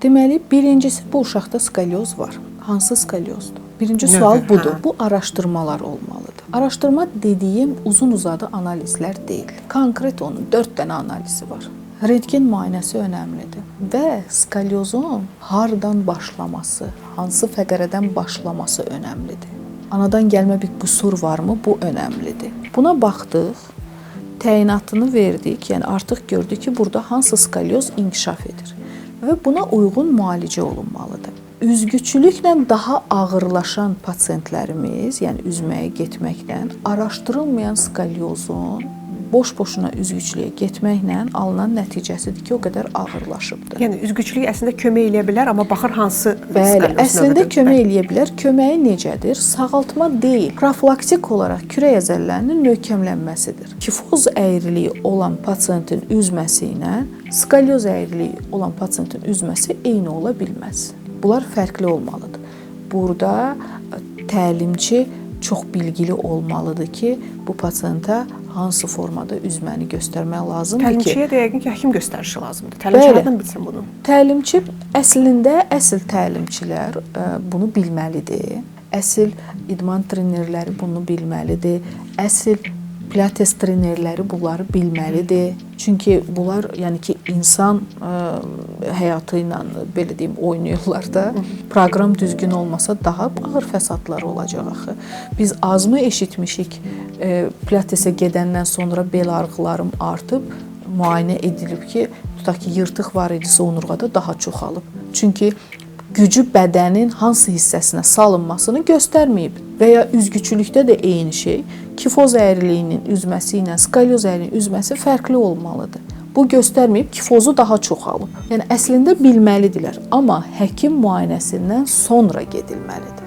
Deməli, birincisi bu uşaqda skolyoz var. Hansı skolyozdur? Birinci sual budur. Bu araşdırmalar olmalıdır. Araşdırma dediyim uzun-uzadı analizlər deyil. Konkret onun 4 dənə analizi var. Rentgen müayinəsi önəmlidir və skolyozun hardan başlaması, hansı fəqərədən başlaması önəmlidir. Anadan gəlmə bir qüsur varmı? Bu önəmlidir. Buna baxdıq, təyinatını verdik, yəni artıq gördük ki, burada hansı skolyoz inkişaf edir və buna uyğun müalicə olunmalıdır. Üzgüçülüklə daha ağırlaşan pasientlərimiz, yəni üzməyə getməklə, araşdırılmayan skolyozun boş-boşuna üzgüçlüyə getməklə alınan nəticəsidir ki, o qədər ağırlaşıbdır. Yəni üzgüçülük əslində kömək eləyə bilər, amma baxır hansı Bəli, əslində kömək eləyə bilər. Köməyi necədir? Sağaltma deyil, profilaktik olaraq kürək əzələlərinin möhkəmlənməsidir. Kifoz əyriliyi olan pasientin üzməsi ilə skolyoz əyriliyi olan pasientin üzməsi eyni ola bilməz. Bunlar fərqli olmalıdır. Burada təlimçi çox bilgili olmalıdır ki, bu pasientə hansı formada üzməni göstərmək lazımdır ki... Təlimçiyə də yəqin ki, həkim göstərişi lazımdır. Təlimçi hardan bilsin bunu? Təlimçi əslində əsl təlimçilər bunu bilməlidir. Əsl idman trenerləri bunu bilməlidir. Əsl pilates trenerləri bunları bilməlidir. Çünki bunlar, yəni ki, insan həyatı ilə, belə deyim, oynayırlar da. Proqram düzgün olmasa daha ağır fəsadlar olacaq axı. Biz azmı eşitmişik, pilatesə gedəndən sonra bel ağrılarım artıb, müayinə edilib ki, tutaq ki, yırtıq var idisə onurğada daha çoxalıb. Çünki gücü bədənin hansı hissəsinə salınmasını göstərməyib. Və ya üzgüçülükdə də eyni şey. Kifoz əyriliyinin üzməsi ilə skolyoz əyriliyin üzməsi fərqli olmalıdır. Bu göstərməyib, kifozu daha çoxalıb. Yəni əslində bilməlidirlər, amma həkim müayinəsindən sonra gedilməlidir.